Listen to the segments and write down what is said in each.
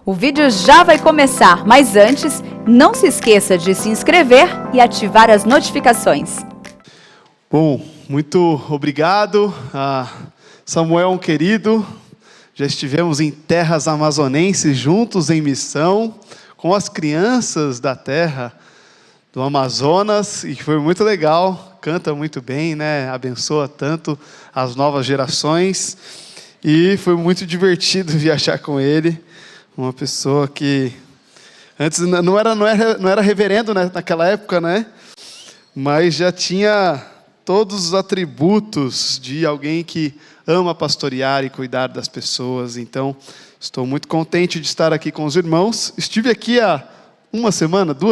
O vídeo já vai começar, mas antes, não se esqueça de se inscrever e ativar as notificações. Bom, muito obrigado, Samuel, um querido. Já estivemos em terras amazonenses juntos em missão, com as crianças da terra do Amazonas, e foi muito legal, canta muito bem, né? Abençoa tanto as novas gerações, e foi muito divertido viajar com ele, uma pessoa que antes não era reverendo, né, naquela época, né? Mas já tinha todos os atributos de alguém que ama pastorear e cuidar das pessoas. Então, estou muito contente de estar aqui com os irmãos. Estive aqui há 2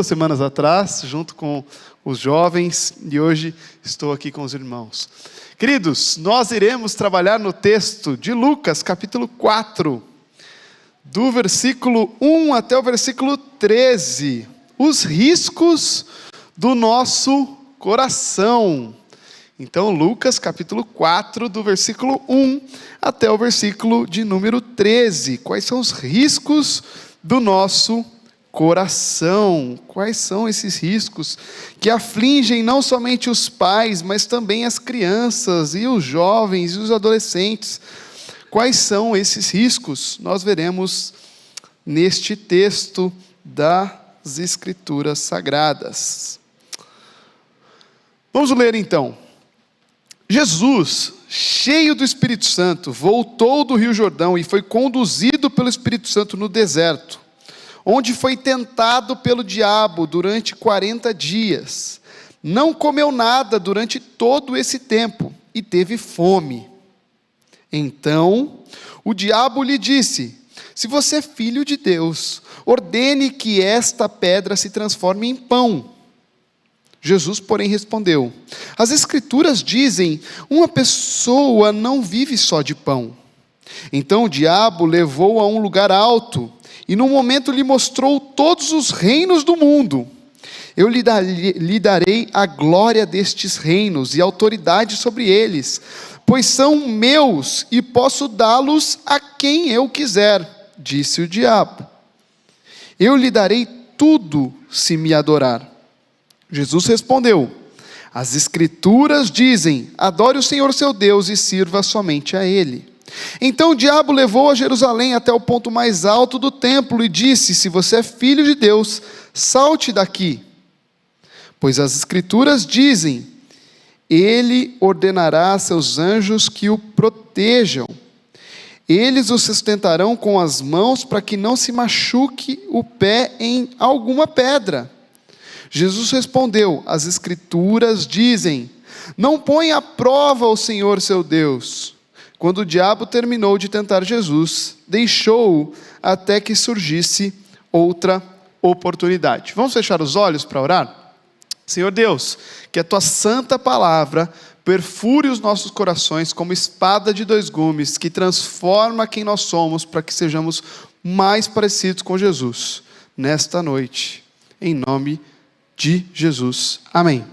semanas atrás, junto com os jovens, e hoje estou aqui com os irmãos. Queridos, nós iremos trabalhar no texto de Lucas, capítulo 4, do versículo 1 até o versículo 13. Os riscos do nosso coração. Então, Lucas, capítulo 4, do versículo 1 até o versículo de número 13. Quais são os riscos do nosso coração? Quais são esses riscos que afligem não somente os pais, mas também as crianças e os jovens e os adolescentes? Quais são esses riscos? Nós veremos neste texto das Escrituras Sagradas. Vamos ler então. Jesus, cheio do Espírito Santo, voltou do Rio Jordão e foi conduzido pelo Espírito Santo no deserto, onde foi tentado pelo diabo durante 40 dias. Não comeu nada durante todo esse tempo e teve fome. Então, o diabo lhe disse: se você é filho de Deus, ordene que esta pedra se transforme em pão. Jesus, porém, respondeu: as Escrituras dizem, uma pessoa não vive só de pão. Então o diabo levou-o a um lugar alto, e num momento lhe mostrou todos os reinos do mundo. Eu lhe darei a glória destes reinos e autoridade sobre eles, pois são meus e posso dá-los a quem eu quiser, disse o diabo. Eu lhe darei tudo se me adorar. Jesus respondeu: as Escrituras dizem, adore o Senhor seu Deus e sirva somente a Ele. Então o diabo levou a Jerusalém até o ponto mais alto do templo e disse: se você é filho de Deus, salte daqui. Pois as Escrituras dizem, Ele ordenará a seus anjos que o protejam. Eles o sustentarão com as mãos para que não se machuque o pé em alguma pedra. Jesus respondeu: as Escrituras dizem, não põe à prova o Senhor seu Deus. Quando o diabo terminou de tentar Jesus, deixou-o até que surgisse outra oportunidade. Vamos fechar os olhos para orar? Senhor Deus, que a tua santa palavra perfure os nossos corações como espada de 2 gumes, que transforma quem nós somos para que sejamos mais parecidos com Jesus, nesta noite, em nome de Jesus. Amém.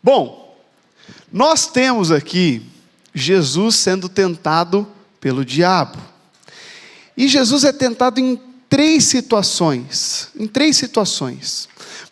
Bom, nós temos aqui Jesus sendo tentado pelo diabo. E Jesus é tentado em 3 situações.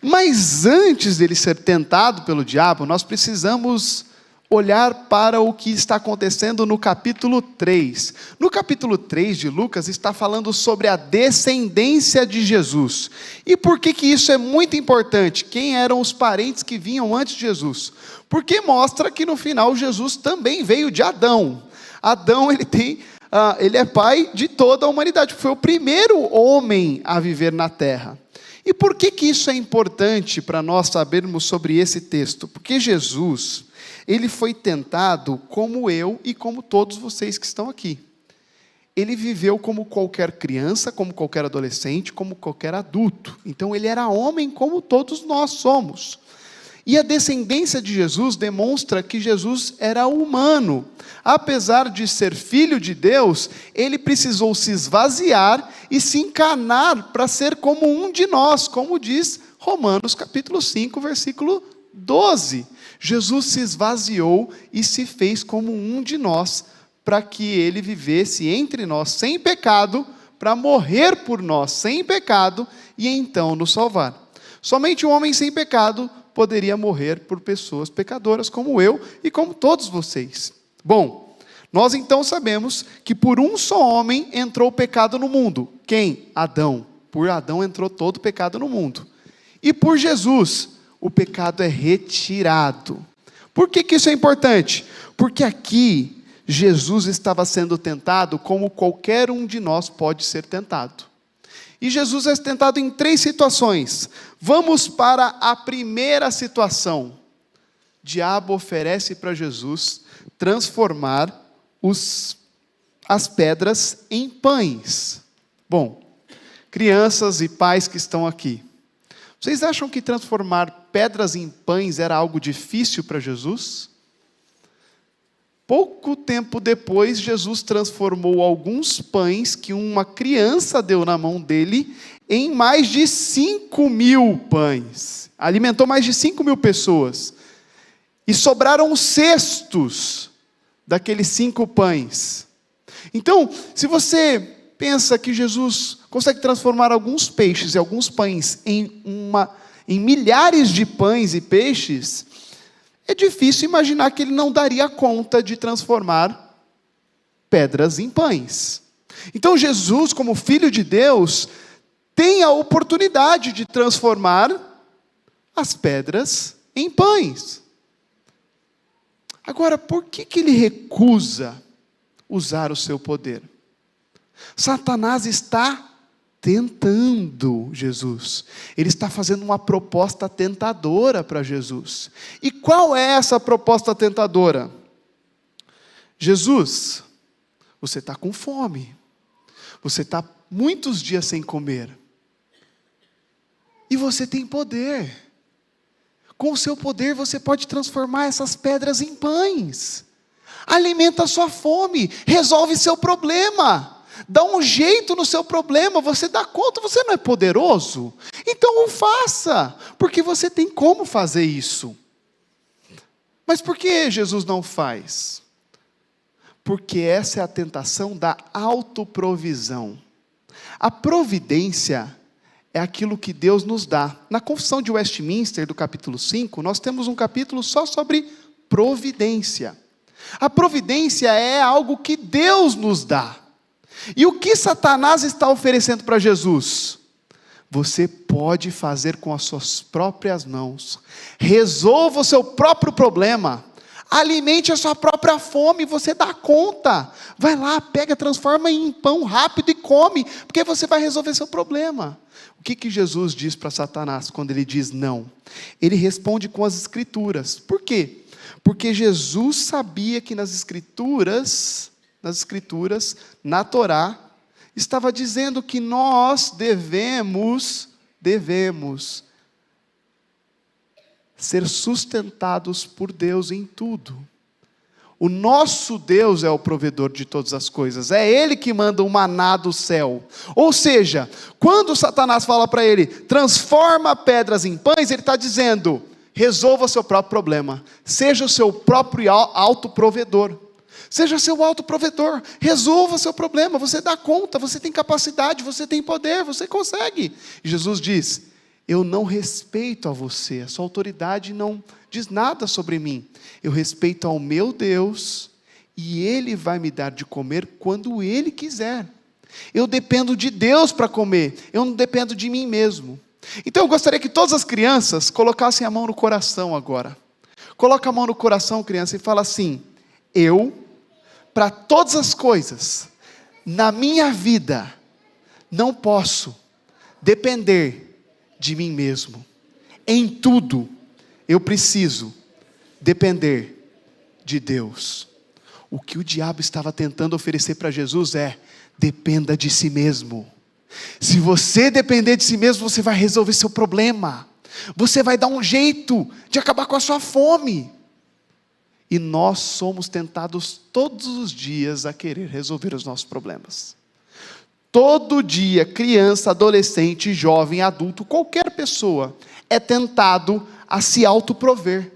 Mas antes dele ser tentado pelo diabo, nós precisamos olhar para o que está acontecendo no capítulo 3. No capítulo 3 de Lucas está falando sobre a descendência de Jesus. E por que isso é muito importante? Quem eram os parentes que vinham antes de Jesus? Porque mostra que no final Jesus também veio de Adão. Adão, ele é pai de toda a humanidade, foi o primeiro homem a viver na terra. E por que isso é importante para nós sabermos sobre esse texto? Porque Jesus, ele foi tentado como eu e como todos vocês que estão aqui. Ele viveu como qualquer criança, como qualquer adolescente, como qualquer adulto. Então ele era homem como todos nós somos. E a descendência de Jesus demonstra que Jesus era humano. Apesar de ser filho de Deus, ele precisou se esvaziar e se encarnar para ser como um de nós, como diz Romanos capítulo 5, versículo 12. Jesus se esvaziou e se fez como um de nós, para que ele vivesse entre nós sem pecado, para morrer por nós sem pecado e então nos salvar. Somente um homem sem pecado poderia morrer por pessoas pecadoras como eu e como todos vocês. Bom, nós então sabemos que por um só homem entrou o pecado no mundo. Quem? Adão. Por Adão entrou todo o pecado no mundo. E por Jesus, o pecado é retirado. Por que isso é importante? Porque aqui, Jesus estava sendo tentado como qualquer um de nós pode ser tentado. E Jesus é tentado em 3 situações. Vamos para a primeira situação. O diabo oferece para Jesus transformar as pedras em pães. Bom, crianças e pais que estão aqui, vocês acham que transformar pedras em pães era algo difícil para Jesus? Pouco tempo depois, Jesus transformou alguns pães que uma criança deu na mão dele em mais de 5.000 pães. Alimentou mais de 5.000 pessoas. E sobraram cestos daqueles 5 pães. Então, se você pensa que Jesus consegue transformar alguns peixes e alguns pães em milhares de pães e peixes, é difícil imaginar que ele não daria conta de transformar pedras em pães. Então Jesus, como Filho de Deus, tem a oportunidade de transformar as pedras em pães. Agora, por que ele recusa usar o seu poder? Satanás está tentando Jesus. Ele está fazendo uma proposta tentadora para Jesus. E qual é essa proposta tentadora? Jesus, você está com fome. Você está muitos dias sem comer. E você tem poder. Com o seu poder você pode transformar essas pedras em pães. Alimenta a sua fome. Resolve seu problema. Dá um jeito no seu problema, você dá conta, você não é poderoso? Então o faça, porque você tem como fazer isso. Mas por que Jesus não faz? Porque essa é a tentação da autoprovisão. A providência é aquilo que Deus nos dá. Na Confissão de Westminster, do capítulo 5, nós temos um capítulo só sobre providência. A providência é algo que Deus nos dá. E o que Satanás está oferecendo para Jesus? Você pode fazer com as suas próprias mãos. Resolva o seu próprio problema. Alimente a sua própria fome, você dá conta. Vai lá, pega, transforma em pão rápido e come, porque você vai resolver seu problema. O que Jesus diz para Satanás quando ele diz não? Ele responde com as Escrituras. Por quê? Porque Jesus sabia que nas Escrituras, na Torá, estava dizendo que nós devemos ser sustentados por Deus em tudo. O nosso Deus é o provedor de todas as coisas, é Ele que manda o maná do céu. Ou seja, quando Satanás fala para ele, transforma pedras em pães, ele está dizendo, resolva o seu próprio problema, seja o seu próprio autoprovedor. Seja seu autoprovedor, resolva seu problema, você dá conta, você tem capacidade, você tem poder, você consegue. E Jesus diz, eu não respeito a você, a sua autoridade não diz nada sobre mim. Eu respeito ao meu Deus e Ele vai me dar de comer quando Ele quiser. Eu dependo de Deus para comer, eu não dependo de mim mesmo. Então eu gostaria que todas as crianças colocassem a mão no coração agora. Coloca a mão no coração, criança, e fala assim, para todas as coisas, na minha vida, não posso depender de mim mesmo. Em tudo, eu preciso depender de Deus. O que o diabo estava tentando oferecer para Jesus é, dependa de si mesmo. Se você depender de si mesmo, você vai resolver seu problema. Você vai dar um jeito de acabar com a sua fome. E nós somos tentados todos os dias a querer resolver os nossos problemas. Todo dia, criança, adolescente, jovem, adulto, qualquer pessoa é tentado a se autoprover.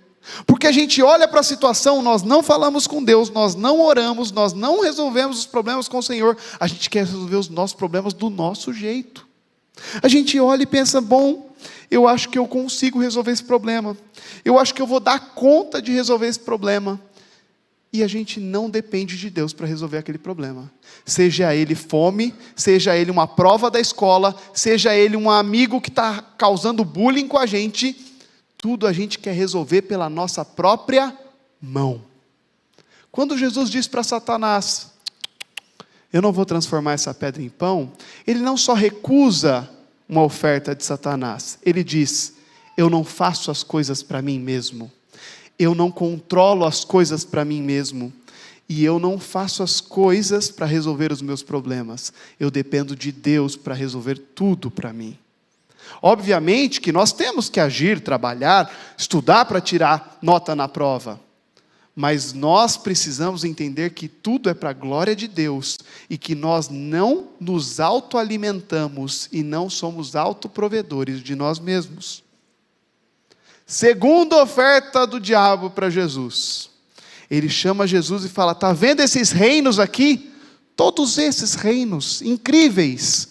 Porque a gente olha para a situação, nós não falamos com Deus, nós não oramos, nós não resolvemos os problemas com o Senhor, a gente quer resolver os nossos problemas do nosso jeito. A gente olha e pensa, bom, eu acho que eu consigo resolver esse problema, eu acho que eu vou dar conta de resolver esse problema, e a gente não depende de Deus para resolver aquele problema. Seja ele fome, seja ele uma prova da escola, seja ele um amigo que está causando bullying com a gente, tudo a gente quer resolver pela nossa própria mão. Quando Jesus diz para Satanás, eu não vou transformar essa pedra em pão, ele não só recusa uma oferta de Satanás, ele diz, eu não faço as coisas para mim mesmo, eu não controlo as coisas para mim mesmo, e eu não faço as coisas para resolver os meus problemas, eu dependo de Deus para resolver tudo para mim. Obviamente que nós temos que agir, trabalhar, estudar para tirar nota na prova, mas nós precisamos entender que tudo é para a glória de Deus, e que nós não nos autoalimentamos e não somos autoprovedores de nós mesmos. Segunda oferta do diabo para Jesus, ele chama Jesus e fala, está vendo esses reinos aqui? Todos esses reinos incríveis.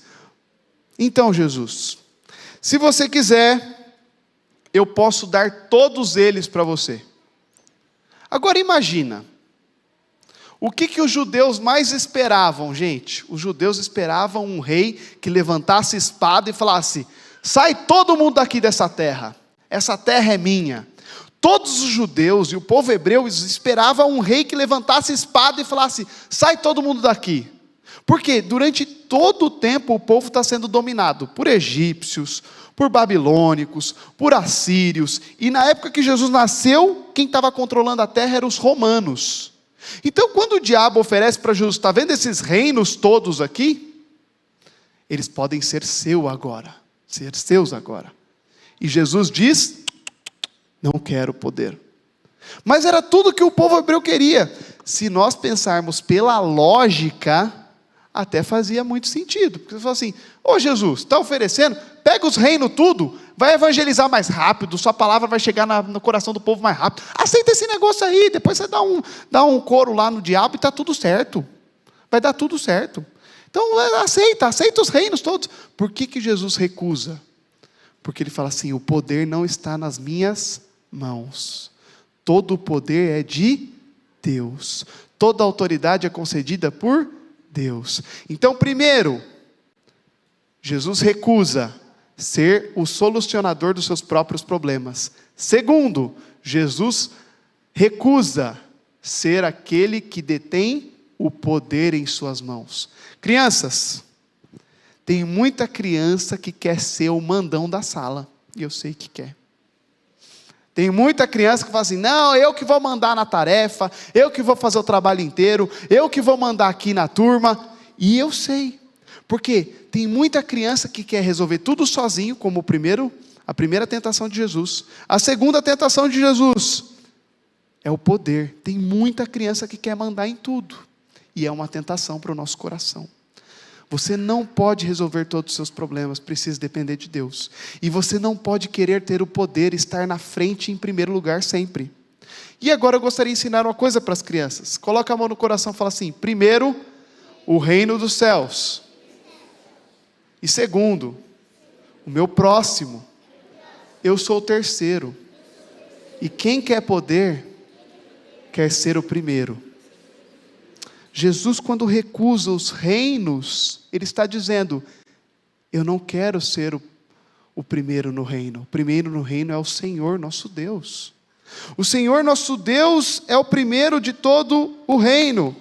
Então Jesus, se você quiser, eu posso dar todos eles para você. Agora imagina, o que os judeus mais esperavam, gente? Os judeus esperavam um rei que levantasse espada e falasse, sai todo mundo daqui dessa terra, essa terra é minha. Todos os judeus e o povo hebreu esperavam um rei que levantasse espada e falasse, sai todo mundo daqui. Porque durante todo o tempo o povo está sendo dominado por egípcios, por babilônicos, por assírios, e na época que Jesus nasceu, quem estava controlando a terra eram os romanos. Então quando o diabo oferece para Jesus, está vendo esses reinos todos aqui? Eles podem ser seus agora. E Jesus diz, não quero poder. Mas era tudo que o povo hebreu queria. Se nós pensarmos pela lógica, até fazia muito sentido, porque você fala assim, ô Jesus, está oferecendo, pega os reinos tudo, vai evangelizar mais rápido, sua palavra vai chegar no coração do povo mais rápido, aceita esse negócio aí, depois você dá um coro lá no diabo e está tudo certo, vai dar tudo certo. Então aceita os reinos todos. Por que Jesus recusa? Porque ele fala assim, o poder não está nas minhas mãos, todo o poder é de Deus, toda a autoridade é concedida por Deus. Então, primeiro, Jesus recusa ser o solucionador dos seus próprios problemas. Segundo, Jesus recusa ser aquele que detém o poder em suas mãos. Crianças, tem muita criança que quer ser o mandão da sala, e eu sei que quer. Tem muita criança que fala assim, não, eu que vou mandar na tarefa, eu que vou fazer o trabalho inteiro, eu que vou mandar aqui na turma, e eu sei, porque tem muita criança que quer resolver tudo sozinho, como a primeira tentação de Jesus. A segunda tentação de Jesus é o poder. Tem muita criança que quer mandar em tudo, e é uma tentação para o nosso coração. Você não pode resolver todos os seus problemas, precisa depender de Deus. E você não pode querer ter o poder, estar na frente em primeiro lugar sempre. E agora eu gostaria de ensinar uma coisa para as crianças. Coloca a mão no coração e fala assim, primeiro, o reino dos céus. E segundo, o meu próximo. Eu sou o terceiro. E quem quer poder, quer ser o primeiro. Jesus, quando recusa os reinos, ele está dizendo, eu não quero ser o primeiro no reino. O primeiro no reino é o Senhor nosso Deus. O Senhor nosso Deus é o primeiro de todo o reino.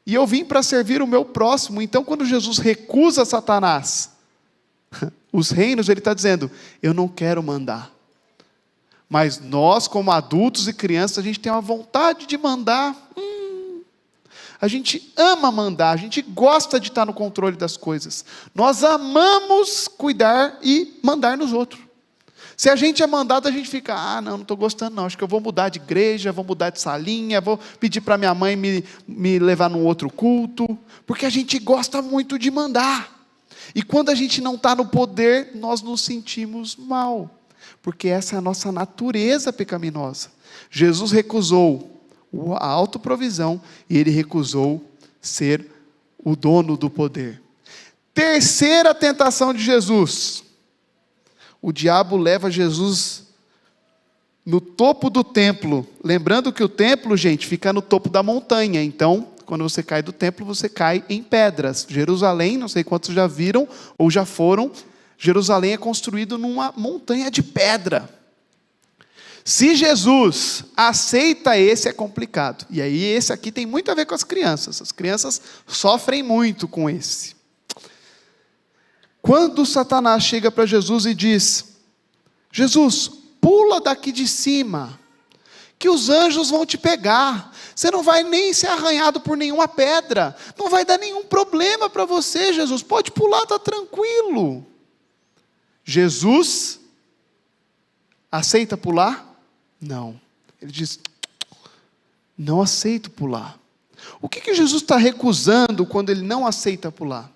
E eu vim para servir o meu próximo. Então quando Jesus recusa Satanás, os reinos, ele está dizendo, eu não quero mandar. Mas nós, como adultos e crianças, a gente tem uma vontade de mandar. A gente ama mandar, a gente gosta de estar no controle das coisas. Nós amamos cuidar e mandar nos outros. Se a gente é mandado, a gente fica, não estou gostando não, acho que eu vou mudar de igreja, vou mudar de salinha, vou pedir para minha mãe me levar num outro culto, porque a gente gosta muito de mandar. E quando a gente não está no poder, nós nos sentimos mal. porque essa é a nossa natureza pecaminosa. Jesus recusou a autoprovisão e ele recusou ser o dono do poder. Terceira tentação de Jesus. O diabo leva Jesus no topo do templo. Lembrando que o templo, gente, fica no topo da montanha. Então, quando você cai do templo, você cai em pedras. Jerusalém, não sei quantos já viram ou já foram, Jerusalém é construído numa montanha de pedra. Se Jesus aceita esse, é complicado. E aí esse aqui tem muito a ver com as crianças. As crianças sofrem muito com esse. Quando Satanás chega para Jesus e diz: Jesus, pula daqui de cima, que os anjos vão te pegar. Você não vai nem ser arranhado por nenhuma pedra. Não vai dar nenhum problema para você, Jesus. Pode pular, está tranquilo. Jesus aceita pular? Não. Ele diz: não aceito pular. O que Jesus está recusando quando ele não aceita pular?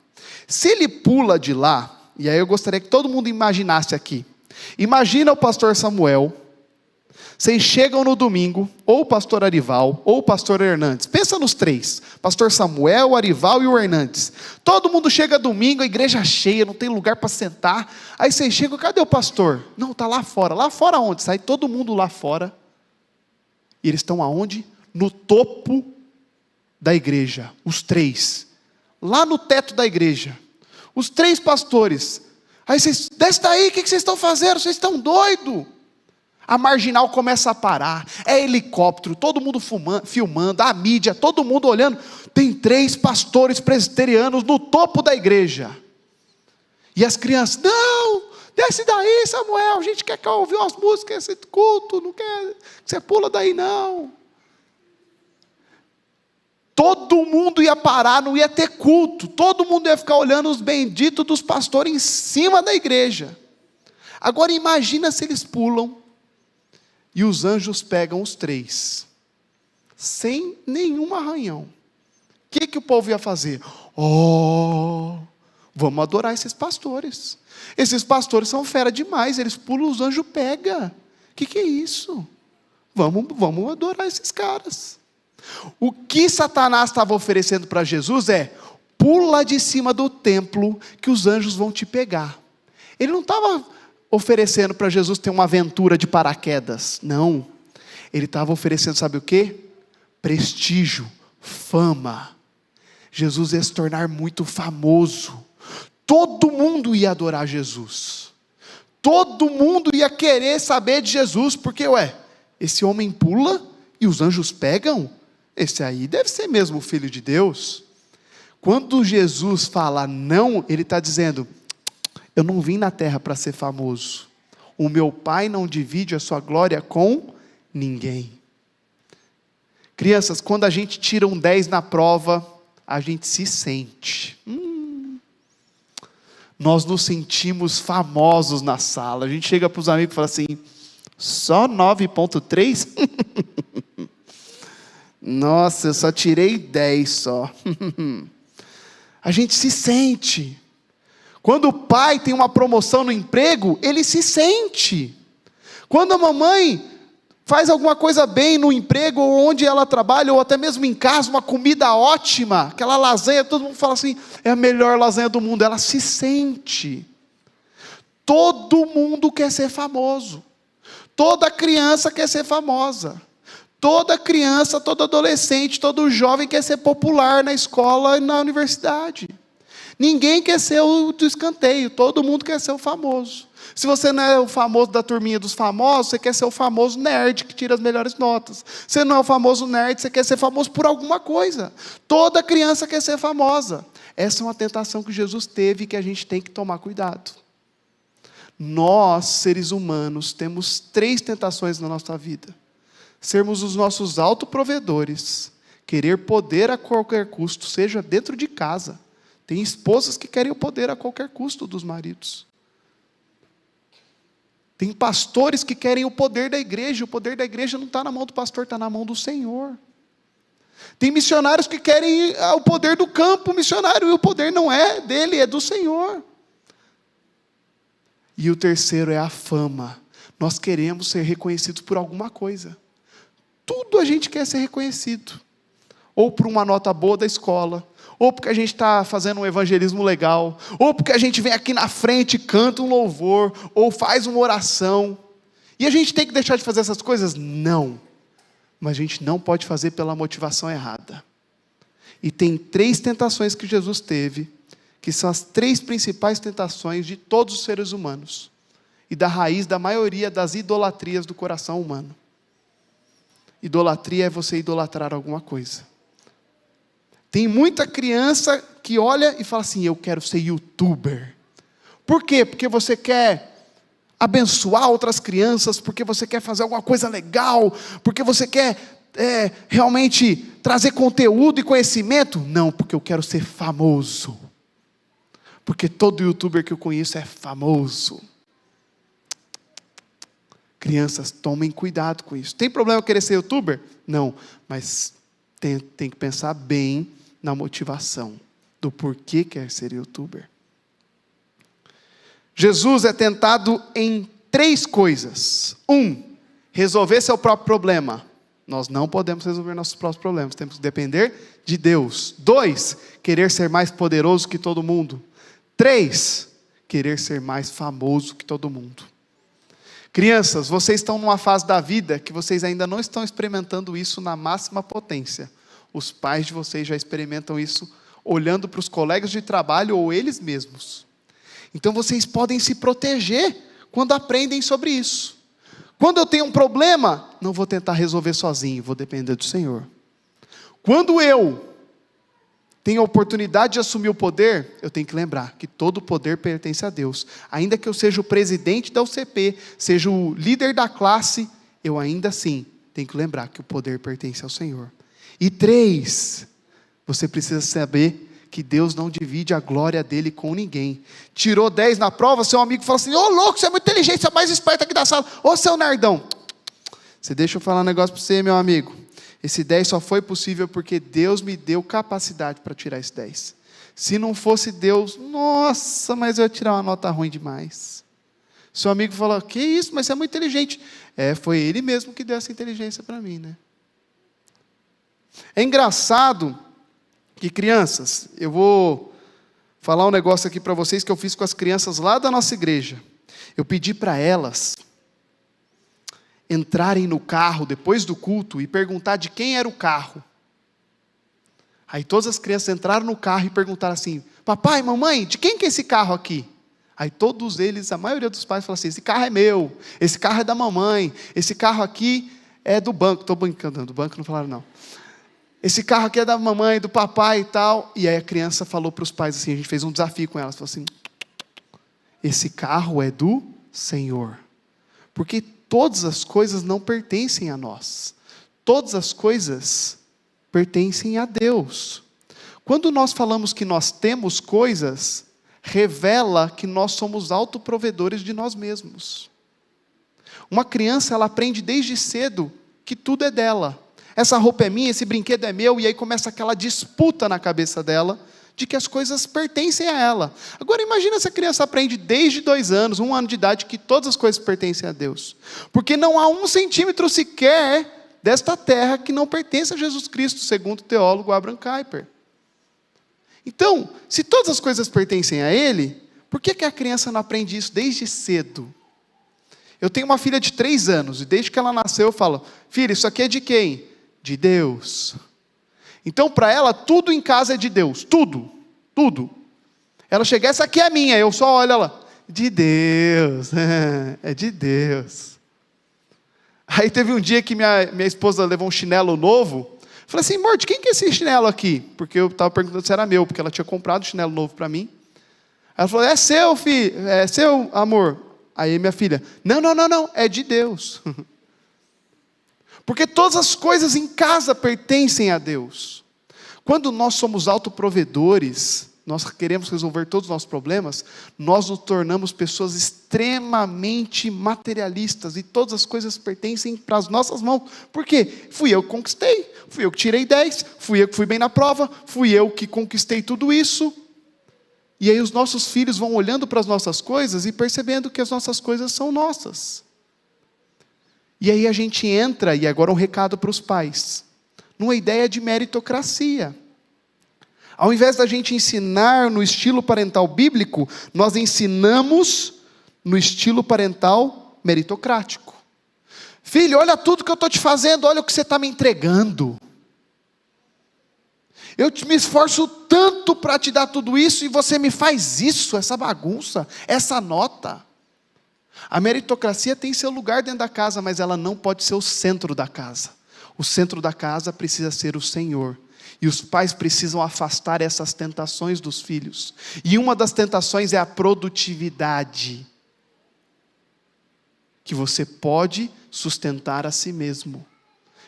Se ele pula de lá, e aí eu gostaria que todo mundo imaginasse aqui. Imagina o pastor Samuel. Vocês chegam no domingo, ou o pastor Arival, ou o pastor Hernandes. Pensa nos três: pastor Samuel, o Arival e o Hernandes. Todo mundo chega domingo, a igreja cheia, não tem lugar para sentar. Aí vocês chegam: cadê o pastor? Não, está lá fora. Lá fora onde? Sai todo mundo lá fora. E eles estão aonde? No topo da igreja. Os três. Lá no teto da igreja. Os três pastores. Aí vocês: desce daí, o que vocês estão fazendo? Vocês estão doidos? A marginal começa a parar, é helicóptero, todo mundo filmando, a mídia, todo mundo olhando. Tem 3 pastores presbiterianos no topo da igreja. E as crianças: não, desce daí, Samuel, a gente quer ouvir umas músicas, esse culto, não quer que você pula daí não. Todo mundo ia parar, não ia ter culto, todo mundo ia ficar olhando os benditos dos pastores em cima da igreja. Agora imagina se eles pulam, e os anjos pegam os 3, sem nenhum arranhão. O que o povo ia fazer? Vamos adorar esses pastores. Esses pastores são fera demais, eles pulam, os anjos pegam. O que é isso? Vamos adorar esses caras. O que Satanás estava oferecendo para Jesus é: pula de cima do templo, que os anjos vão te pegar. Ele não estava oferecendo para Jesus ter uma aventura de paraquedas. Não. Ele estava oferecendo, sabe o quê? Prestígio, fama. Jesus ia se tornar muito famoso. Todo mundo ia adorar Jesus. Todo mundo ia querer saber de Jesus, porque, esse homem pula e os anjos pegam? Esse aí deve ser mesmo o Filho de Deus. Quando Jesus fala não, ele está dizendo: eu não vim na terra para ser famoso. O meu Pai não divide a sua glória com ninguém. Crianças, quando a gente tira um 10 na prova, a gente se sente. Nós nos sentimos famosos na sala. A gente chega para os amigos e fala assim: só 9,3? Nossa, eu só tirei 10 só. A gente se sente. Quando o pai tem uma promoção no emprego, ele se sente. Quando a mamãe faz alguma coisa bem no emprego, ou onde ela trabalha, ou até mesmo em casa, uma comida ótima, aquela lasanha, todo mundo fala assim: é a melhor lasanha do mundo. Ela se sente. Todo mundo quer ser famoso. Toda criança quer ser famosa. Toda criança, todo adolescente, todo jovem quer ser popular na escola e na universidade. Ninguém quer ser o do escanteio, todo mundo quer ser o famoso. Se você não é o famoso da turminha dos famosos, você quer ser o famoso nerd que tira as melhores notas. Você não é o famoso nerd, você quer ser famoso por alguma coisa. Toda criança quer ser famosa. Essa é uma tentação que Jesus teve e que a gente tem que tomar cuidado. Nós, seres humanos, temos 3 tentações na nossa vida: sermos os nossos autoprovedores, querer poder a qualquer custo, seja dentro de casa. Tem esposas que querem o poder a qualquer custo dos maridos. Tem pastores que querem o poder da igreja. O poder da igreja não está na mão do pastor, está na mão do Senhor. Tem missionários que querem o poder do campo missionário, e o poder não é dele, é do Senhor. E o terceiro é a fama. Nós queremos ser reconhecidos por alguma coisa. Tudo a gente quer ser reconhecido. Ou por uma nota boa da escola, ou porque a gente está fazendo um evangelismo legal, ou porque a gente vem aqui na frente e canta um louvor, ou faz uma oração. E a gente tem que deixar de fazer essas coisas? Não. Mas a gente não pode fazer pela motivação errada. E tem 3 tentações que Jesus teve, que são as 3 principais tentações de todos os seres humanos, e da raiz da maioria das idolatrias do coração humano. Idolatria é você idolatrar alguma coisa. Tem muita criança que olha e fala assim, eu quero ser youtuber. Por quê? Porque você quer abençoar outras crianças, porque você quer fazer alguma coisa legal, porque você quer realmente trazer conteúdo e conhecimento. Não, porque eu quero ser famoso. Porque todo youtuber que eu conheço é famoso. Crianças, tomem cuidado com isso. Tem problema querer ser youtuber? Não, mas tem que pensar bem na motivação do porquê quer ser youtuber. Jesus é tentado em 3 coisas. 1, resolver seu próprio problema. Nós não podemos resolver nossos próprios problemas, temos que depender de Deus. 2, querer ser mais poderoso que todo mundo. 3, querer ser mais famoso que todo mundo. Crianças, vocês estão numa fase da vida que vocês ainda não estão experimentando isso na máxima potência. Os pais de vocês já experimentam isso olhando para os colegas de trabalho ou eles mesmos. Então vocês podem se proteger quando aprendem sobre isso. Quando eu tenho um problema, não vou tentar resolver sozinho, vou depender do Senhor. Quando eu tenho a oportunidade de assumir o poder, eu tenho que lembrar que todo o poder pertence a Deus. Ainda que eu seja o presidente da UCP, seja o líder da classe, eu ainda assim tenho que lembrar que o poder pertence ao Senhor. E 3, você precisa saber que Deus não divide a glória dele com ninguém. Tirou 10 na prova, seu amigo fala assim, ô louco, você é muito inteligente, você é mais esperto aqui da sala. Ô seu nerdão, você deixa eu falar um negócio para você, meu amigo. Esse 10 só foi possível porque Deus me deu capacidade para tirar esse 10. Se não fosse Deus, nossa, mas eu ia tirar uma nota ruim demais. Seu amigo falou, que isso, mas você é muito inteligente. Foi ele mesmo que deu essa inteligência para mim, né? É engraçado que, crianças, eu vou falar um negócio aqui para vocês que eu fiz com as crianças lá da nossa igreja. Eu pedi para elas entrarem no carro depois do culto e perguntar de quem era o carro. Aí todas as crianças entraram no carro e perguntaram assim, papai, mamãe, de quem que é esse carro aqui? Aí todos eles, a maioria dos pais, falaram assim, esse carro é meu, esse carro é da mamãe, esse carro aqui é do banco. Estou brincando, do banco não falaram não. Esse carro aqui é da mamãe, do papai e tal. E aí a criança falou para os pais assim, a gente fez um desafio com elas, falou assim, esse carro é do Senhor. Porque todas as coisas não pertencem a nós. Todas as coisas pertencem a Deus. Quando nós falamos que nós temos coisas, revela que nós somos autoprovedores de nós mesmos. Uma criança, ela aprende desde cedo que tudo é dela. Essa roupa é minha, esse brinquedo é meu, e aí começa aquela disputa na cabeça dela, de que as coisas pertencem a ela. Agora imagina se a criança aprende desde 2 anos, 1 ano de idade, que todas as coisas pertencem a Deus. Porque não há 1 centímetro sequer desta terra que não pertence a Jesus Cristo, segundo o teólogo Abraham Kuyper. Então, se todas as coisas pertencem a Ele, por que a criança não aprende isso desde cedo? Eu tenho uma filha de 3 anos, e desde que ela nasceu eu falo, filha, isso aqui é de quem? De Deus. Então para ela tudo em casa é de Deus, tudo. Ela chega, essa aqui é minha, eu só olho ela, de Deus, é de Deus. Aí teve um dia que minha esposa levou um chinelo novo, falei assim, amor, de quem que é esse chinelo aqui? Porque eu estava perguntando se era meu, porque ela tinha comprado um chinelo novo para mim. Ela falou, é seu, filho, é seu, amor. Aí minha filha, não, é de Deus. Porque todas as coisas em casa pertencem a Deus. Quando nós somos autoprovedores, nós queremos resolver todos os nossos problemas, nós nos tornamos pessoas extremamente materialistas, e todas as coisas pertencem para as nossas mãos. Por quê? Fui eu que conquistei, fui eu que tirei 10, fui eu que fui bem na prova, fui eu que conquistei tudo isso. E aí os nossos filhos vão olhando para as nossas coisas e percebendo que as nossas coisas são nossas. E aí a gente entra, e agora um recado para os pais, numa ideia de meritocracia. Ao invés da gente ensinar no estilo parental bíblico, nós ensinamos no estilo parental meritocrático. Filho, olha tudo que eu estou te fazendo, olha o que você está me entregando. Eu me esforço tanto para te dar tudo isso, e você me faz isso, essa bagunça, essa nota. A meritocracia tem seu lugar dentro da casa, mas ela não pode ser o centro da casa. O centro da casa precisa ser o Senhor. E os pais precisam afastar essas tentações dos filhos. E uma das tentações é a produtividade. Que você pode sustentar a si mesmo.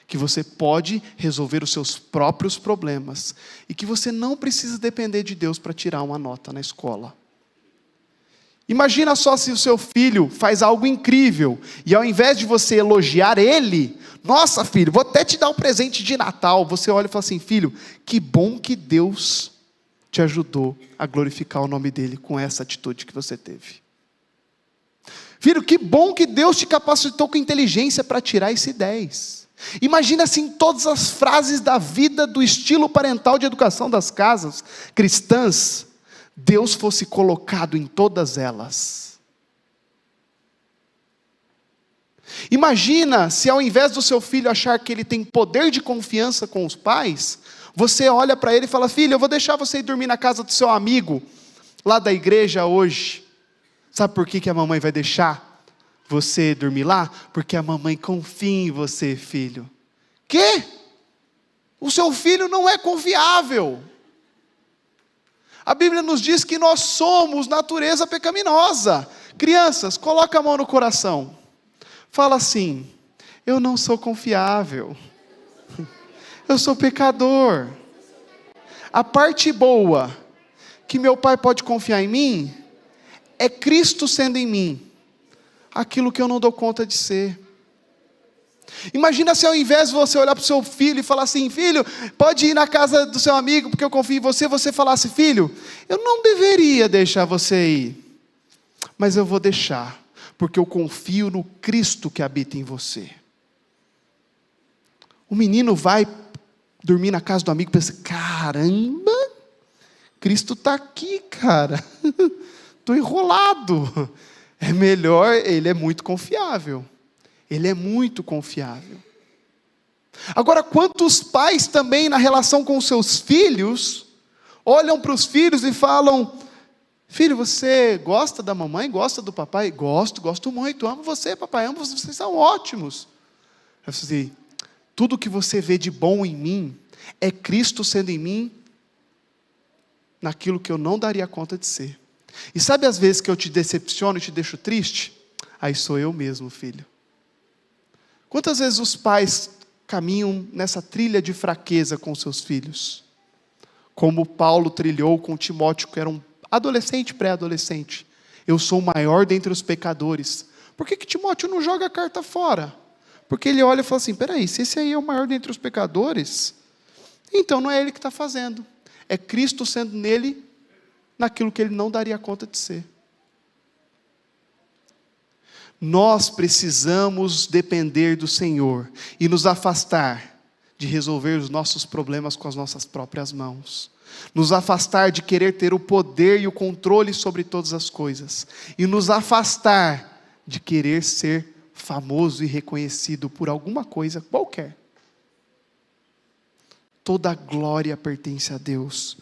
Que você pode resolver os seus próprios problemas. E que você não precisa depender de Deus para tirar uma nota na escola. Imagina só se o seu filho faz algo incrível, e ao invés de você elogiar ele, nossa filho, vou até te dar um presente de Natal, você olha e fala assim, filho, que bom que Deus te ajudou a glorificar o nome dele com essa atitude que você teve. Filho, que bom que Deus te capacitou com inteligência para tirar esse 10. Imagina assim todas as frases da vida do estilo parental de educação das casas cristãs, Deus fosse colocado em todas elas. Imagina se ao invés do seu filho achar que ele tem poder de confiança com os pais, você olha para ele e fala, filho, eu vou deixar você ir dormir na casa do seu amigo, lá da igreja hoje. Sabe por que a mamãe vai deixar você dormir lá? Porque a mamãe confia em você, filho. Quê? O seu filho não é confiável. A Bíblia nos diz que nós somos natureza pecaminosa. Crianças, coloca a mão no coração. Fala assim, eu não sou confiável. Eu sou pecador. A parte boa que meu pai pode confiar em mim é Cristo sendo em mim aquilo que eu não dou conta de ser. Imagina se ao invés de você olhar para o seu filho e falar assim, filho, pode ir na casa do seu amigo porque eu confio em você, você falasse, filho, eu não deveria deixar você ir, mas eu vou deixar, porque eu confio no Cristo que habita em você. O menino vai dormir na casa do amigo e pensa, caramba, Cristo está aqui, cara, estou enrolado. É melhor, ele é muito confiável. Ele é muito confiável. Agora, quantos pais também na relação com os seus filhos, olham para os filhos e falam, filho, você gosta da mamãe, gosta do papai? Gosto muito, amo você papai, amo você, vocês são ótimos. Eu falei, tudo que você vê de bom em mim, é Cristo sendo em mim, naquilo que eu não daria conta de ser. E sabe as vezes que eu te decepciono e te deixo triste? Aí sou eu mesmo, filho. Quantas vezes os pais caminham nessa trilha de fraqueza com seus filhos? Como Paulo trilhou com Timóteo, que era um adolescente, pré-adolescente. Eu sou o maior dentre os pecadores. Por que Timóteo não joga a carta fora? Porque ele olha e fala assim, peraí, se esse aí é o maior dentre os pecadores, então não é ele que está fazendo. É Cristo sendo nele, naquilo que ele não daria conta de ser. Nós precisamos depender do Senhor e nos afastar de resolver os nossos problemas com as nossas próprias mãos. Nos afastar de querer ter o poder e o controle sobre todas as coisas. E nos afastar de querer ser famoso e reconhecido por alguma coisa qualquer. Toda a glória pertence a Deus.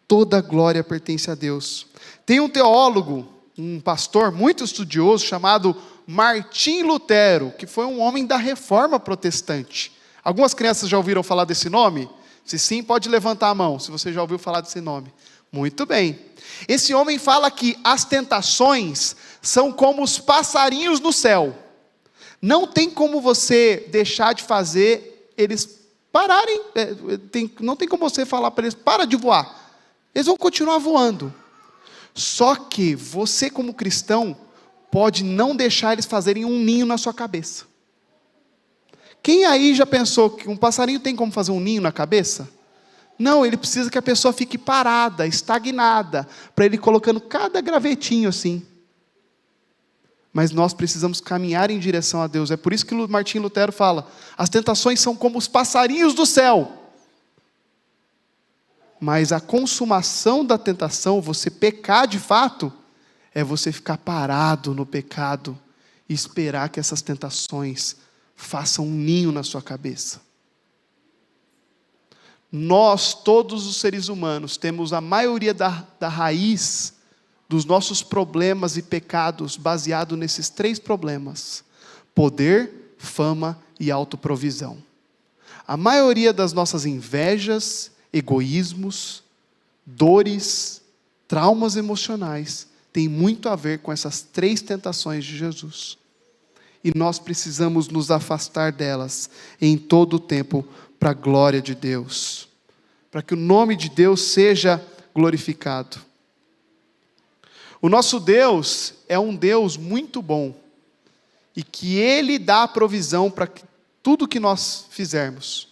Toda a glória pertence a Deus. Tem um teólogo, um pastor muito estudioso chamado Martim Lutero, que foi um homem da Reforma Protestante. Algumas crianças já ouviram falar desse nome? Se sim, pode levantar a mão, se você já ouviu falar desse nome. Muito bem. Esse homem fala que as tentações são como os passarinhos no céu. Não tem como você deixar de fazer eles pararem, não tem como você falar para eles, para de voar. Eles vão continuar voando. Só que você como cristão, pode não deixar eles fazerem um ninho na sua cabeça. Quem aí já pensou que um passarinho tem como fazer um ninho na cabeça? Não, ele precisa que a pessoa fique parada, estagnada, para ele ir colocando cada gravetinho assim. mas nós precisamos caminhar em direção a Deus. É por isso que Martinho Lutero fala, as tentações são como os passarinhos do céu. Mas a consumação da tentação, você pecar de fato, é você ficar parado no pecado e esperar que essas tentações façam um ninho na sua cabeça. Nós, todos os seres humanos, temos a maioria da raiz dos nossos problemas e pecados baseado nesses 3 problemas: poder, fama e autoprovisão. A maioria das nossas invejas, egoísmos, dores, traumas emocionais tem muito a ver com essas 3 tentações de Jesus. E nós precisamos nos afastar delas em todo o tempo para a glória de Deus, para que o nome de Deus seja glorificado. O nosso Deus é um Deus muito bom, e que Ele dá a provisão para tudo que nós fizermos.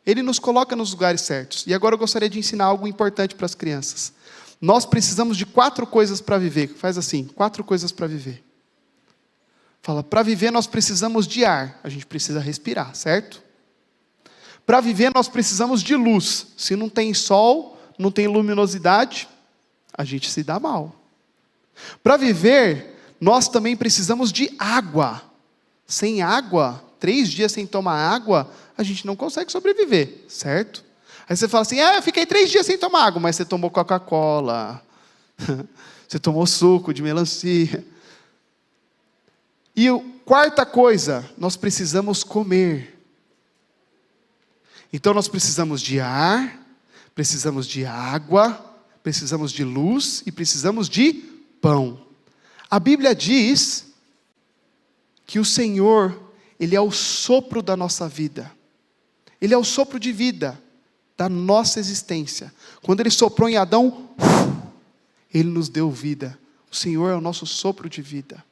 Ele nos coloca nos lugares certos. E agora eu gostaria de ensinar algo importante para as crianças. Nós precisamos de 4 coisas para viver. Faz assim, 4 coisas para viver. Fala, para viver nós precisamos de ar. A gente precisa respirar, certo? Para viver nós precisamos de luz. Se não tem sol, não tem luminosidade, a gente se dá mal. Para viver, nós também precisamos de água. Sem água, 3 dias sem tomar água, a gente não consegue sobreviver, certo? Aí você fala assim, eu fiquei 3 dias sem tomar água, mas você tomou Coca-Cola, você tomou suco de melancia. E a 4ª coisa, nós precisamos comer. Então nós precisamos de ar, precisamos de água, precisamos de luz e precisamos de pão. A Bíblia diz que o Senhor, Ele é o sopro da nossa vida. Ele é o sopro de vida da nossa existência. Quando Ele soprou em Adão, Ele nos deu vida. O Senhor é o nosso sopro de vida.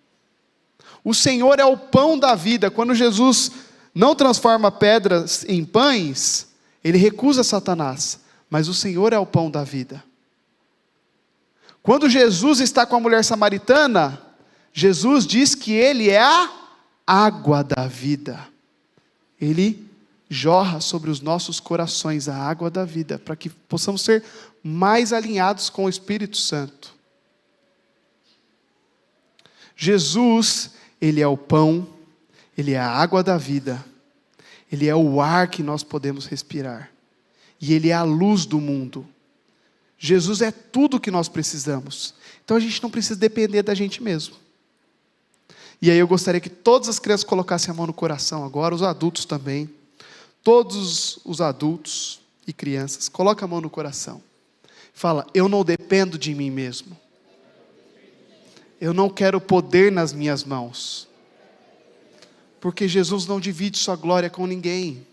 O Senhor é o pão da vida. Quando Jesus não transforma pedras em pães, Ele recusa Satanás. Mas o Senhor é o pão da vida. Quando Jesus está com a mulher samaritana, Jesus diz que Ele é a água da vida. Ele jorra sobre os nossos corações a água da vida, para que possamos ser mais alinhados com o Espírito Santo. Jesus, Ele é o pão, Ele é a água da vida, Ele é o ar que nós podemos respirar, e Ele é a luz do mundo. Jesus é tudo o que nós precisamos, então a gente não precisa depender da gente mesmo. E aí eu gostaria que todas as crianças colocassem a mão no coração agora, os adultos também. Todos os adultos e crianças, coloca a mão no coração. Fala, eu não dependo de mim mesmo. Eu não quero poder nas minhas mãos. Porque Jesus não divide sua glória com ninguém.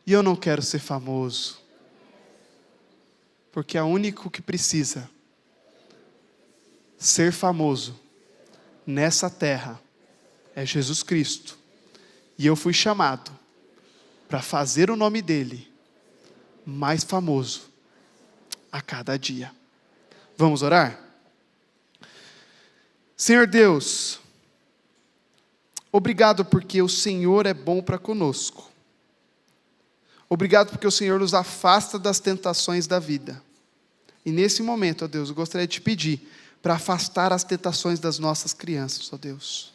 E eu não quero ser famoso. Porque é o único que precisa ser famoso nessa terra é Jesus Cristo. E eu fui chamado para fazer o nome dele mais famoso a cada dia. Vamos orar? Senhor Deus, obrigado porque o Senhor é bom para conosco. Obrigado porque o Senhor nos afasta das tentações da vida. E nesse momento, ó Deus, eu gostaria de te pedir para afastar as tentações das nossas crianças, ó Deus.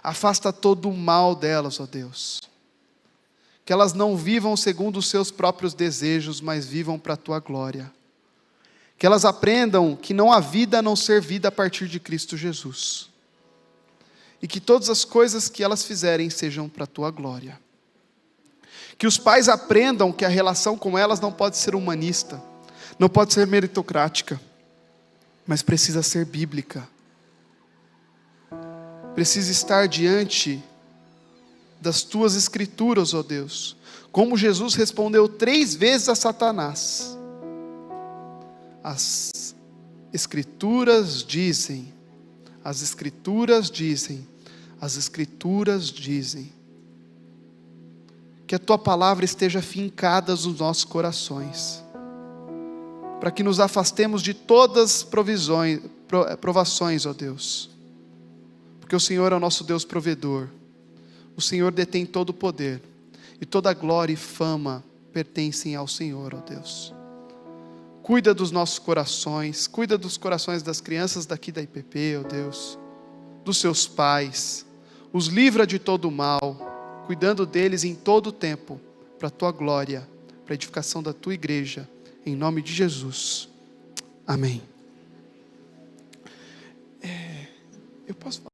Afasta todo o mal delas, ó Deus. Que elas não vivam segundo os seus próprios desejos, mas vivam para a tua glória. Que elas aprendam que não há vida a não ser vida a partir de Cristo Jesus. E que todas as coisas que elas fizerem sejam para a tua glória. Que os pais aprendam que a relação com elas não pode ser humanista, não pode ser meritocrática, mas precisa ser bíblica. Precisa estar diante das tuas escrituras, ó Deus. Como Jesus respondeu 3 vezes a Satanás. As escrituras dizem, as escrituras dizem, as escrituras dizem. Que a tua palavra esteja fincada nos nossos corações. Para que nos afastemos de todas as provações, ó Deus. Porque o Senhor é o nosso Deus provedor. O Senhor detém todo o poder. E toda glória e fama pertencem ao Senhor, ó Deus. Cuida dos nossos corações. Cuida dos corações das crianças daqui da IPP, ó Deus. Dos seus pais. Os livra de todo o mal. Cuidando deles em todo o tempo. Para a tua glória. Para a edificação da tua igreja. Em nome de Jesus. Amém. Eu posso falar?